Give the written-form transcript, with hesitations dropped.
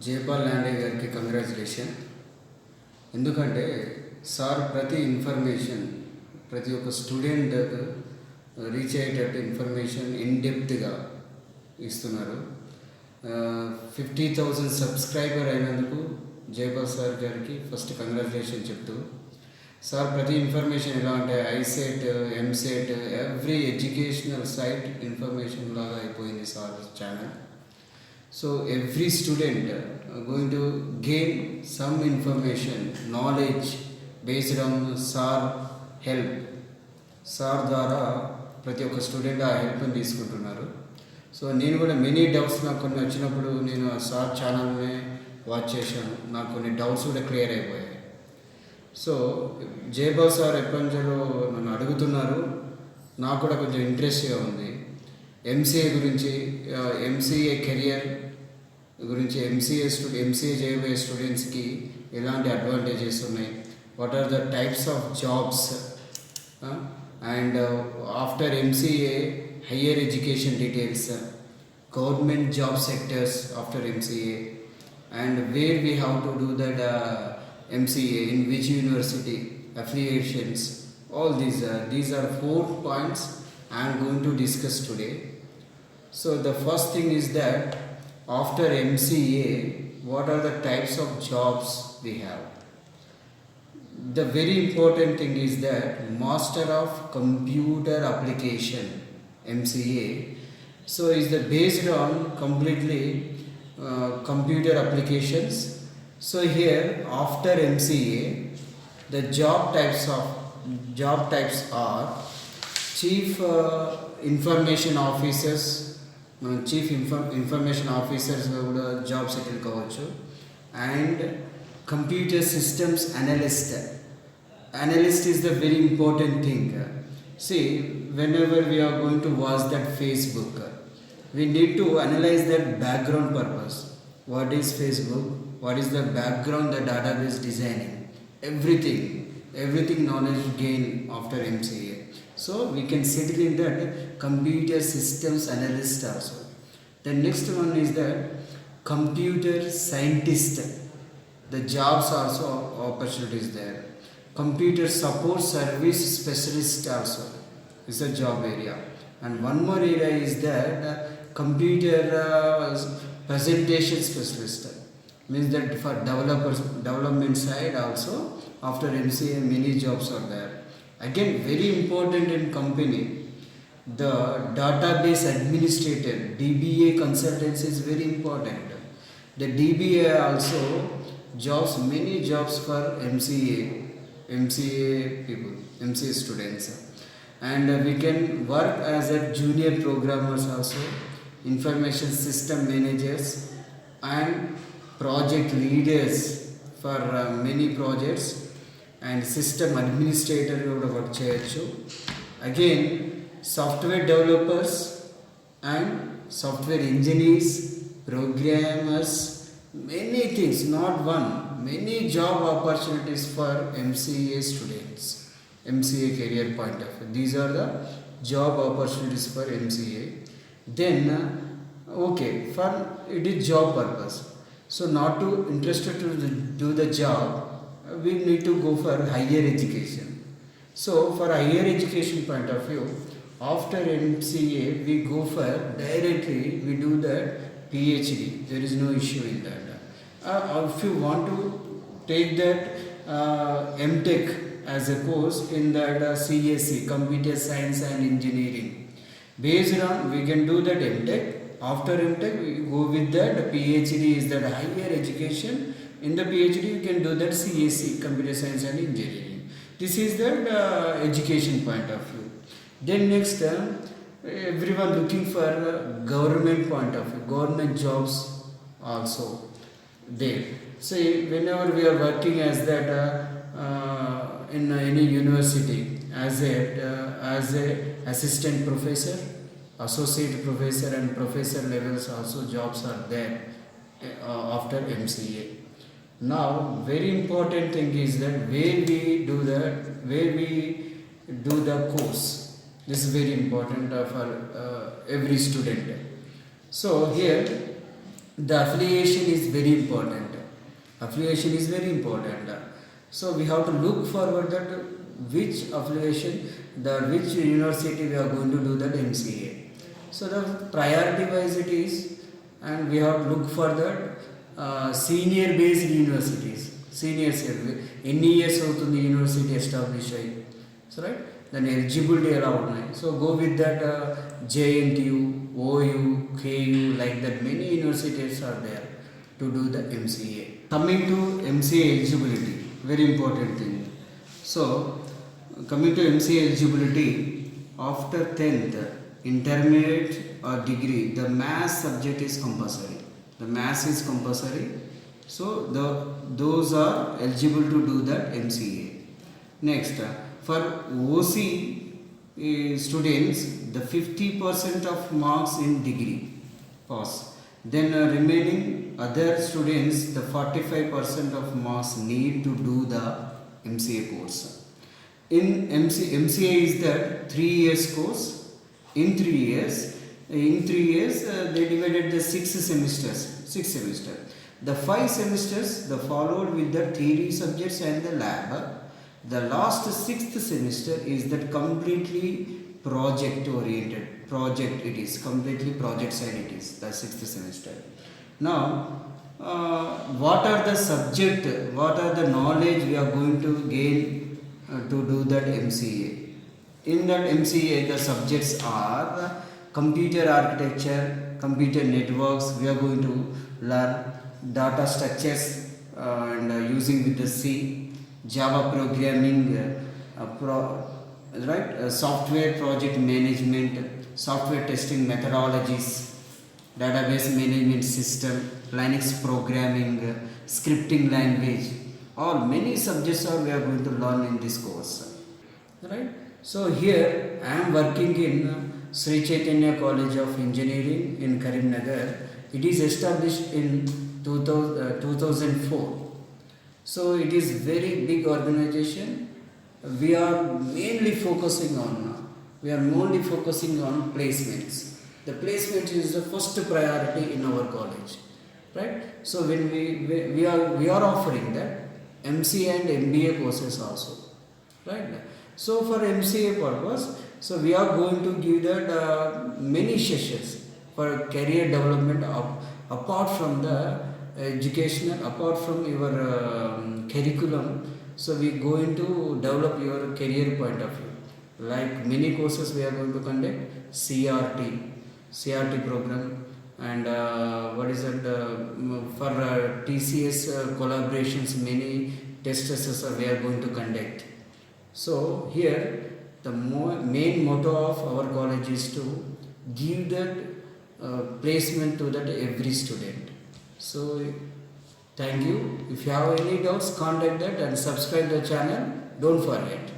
జయపాల్ లాండే గారికి కంగ్రాచులేషన్. ఎందుకంటే సార్ ప్రతి ఇన్ఫర్మేషన్ ప్రతి ఒక్క స్టూడెంట్ రీచ్ అయ్యేటట్టు ఇన్ఫర్మేషన్ ఇన్డెప్త్గా ఇస్తున్నారు. 50,000 సబ్స్క్రైబర్ అయినందుకు జయపాల్ సార్ గారికి ఫస్ట్ కంగ్రాచులేషన్ చెప్తూ, సార్ ప్రతి ఇన్ఫర్మేషన్ ఎలా అంటే ICET, EAMCET, every educational site information లాగా అయిపోయింది sir channel. So every student going to gain some information, knowledge based on SAR help. SAR ద్వారా ప్రతి ఒక్క స్టూడెంట్ ఆ హెల్ప్ని తీసుకుంటున్నారు. సో నేను కూడా మెనీ డౌట్స్ నాకు కొన్ని వచ్చినప్పుడు నేను ఆ సార్ ఛానల్ని వాచ్ చేశాను. నాకు కొన్ని డౌట్స్ కూడా క్లియర్ అయిపోయాయి. సో జయపాల్ సార్ ఎప్పటి నుంచో నన్ను అడుగుతున్నారు. నాకు కూడా కొంచెం ఇంట్రెస్ట్గా ఉంది. ఎంసీఏ గురించి, ఎంసీఏ కెరియర్ గురించి, ఎంసీఏ చేయబోయే స్టూడెంట్స్కి ఎలాంటి అడ్వాంటేజెస్ ఉన్నాయి, what are the types of jobs, and after MCA higher education details, government job sectors after MCA, and where we have to do that MCA, in which university, affiliations, all these are 4 points I am going to discuss today. So the first thing is that after MCA, what are the types of jobs we have? The very important thing is that Master of Computer Application, MCA, so is the based on completely computer applications. So here after MCA, the job types are chief information officers, chief information officers కూడా job settle కావచ్చు, and computer systems analyst is the very important thing. See, whenever we are going to watch that Facebook, we need to analyze that background purpose. What is Facebook? What is the background, the database designing? Everything knowledge gain after MCA. So we can settle in that computer systems analyst also. The next one is that computer scientist. The jobs also opportunities there. Computer support service specialist also is a job area. And one more area is that computer presentation specialist, means that for development side also after MCA many jobs are there. Again, very important in company, the database administrator, DBA consultancy is very important. The DBA also jobs, many jobs for MCA people, MCA students. And we can work as a junior programmers also, information system managers, and project leaders for many projects, and system administrator kuda work cheyochu. Again, software developers and software engineers, programmers, many things, not one, many job opportunities for MCA students, MCA career point of view. These are the job opportunities for MCA. Then okay, for it is job purpose. So not to interested to do the job, we need to go for higher education. So for higher education point of view, after MCA we go for directly we do that PhD. There is no issue in that. If you want to take that MTech as a course in that CSE, Computer Science and Engineering, based on we can do that MTech. After MTech we go with that PhD, is that higher education. In the PhD you can do that CSE, Computer Science and Engineering. This is that education point of view. Then next everyone looking for government point of view, government jobs also there. So whenever we are working as that in any university as a assistant professor, associate professor and professor levels also jobs are there after MCA. Now very important thing is that where we do the course. This is very important for every student. So here The affiliation is very important. Affiliation is very important. So we have to look forward that which affiliation, the which university we are going to do that MCA. So the priority wise it is, and we have to look for that senior based universities. Seniors ఎన్ని years అవుతుంది university establish అయ్యి, so right దాని eligibility ఎలా ఉన్నాయి. So go with that JNTU, OU, KU, like that many universities are there to do the MCA. Coming to MCA eligibility, very important thing. So coming to MCA eligibility, after 10th, intermediate or degree, the maths subject is compulsory. The maths is compulsory. So those are eligible to do that MCA. Next, for OC students, the 50% of marks in degree pass. Then remaining other students, the 45% of marks need to do the MCA course. In MCA is that 3 years course. In 3 years, they divided the 6 semesters. The 5 semesters the followed with the theory subjects and the lab. The last 6th semester is that completely project oriented. Project it is, completely project side it is, the 6th semester. Now what are the subject, what are the knowledge we are going to gain to do that MCA? In that MCA the subjects are computer architecture, computer networks, we are going to learn data structures and using with the C, Java programming, software project management, software testing methodologies, database management system, Linux programming, scripting language. All many subjects are we are going to learn in this course. Right? So here I am working in Sri Chaitanya College of Engineering in Karimnagar. It is established in 2004. So it is very big organization. We are mainly focusing on placements. The placement is the first priority in our college, right? So when we are offering that MCA and MBA courses also, right? So for MCA purpose, so we are going to give that many sessions for career development apart from the educational, apart from your curriculum. So we are going to develop your career point of view. Like many courses we are going to conduct, CRT program, and what is that for TCS collaborations, many test sessions we are going to conduct. So here the main motto of our college is to give that placement to that every student. So thank you. If you have any doubts, contact that and subscribe the channel. Don't forget.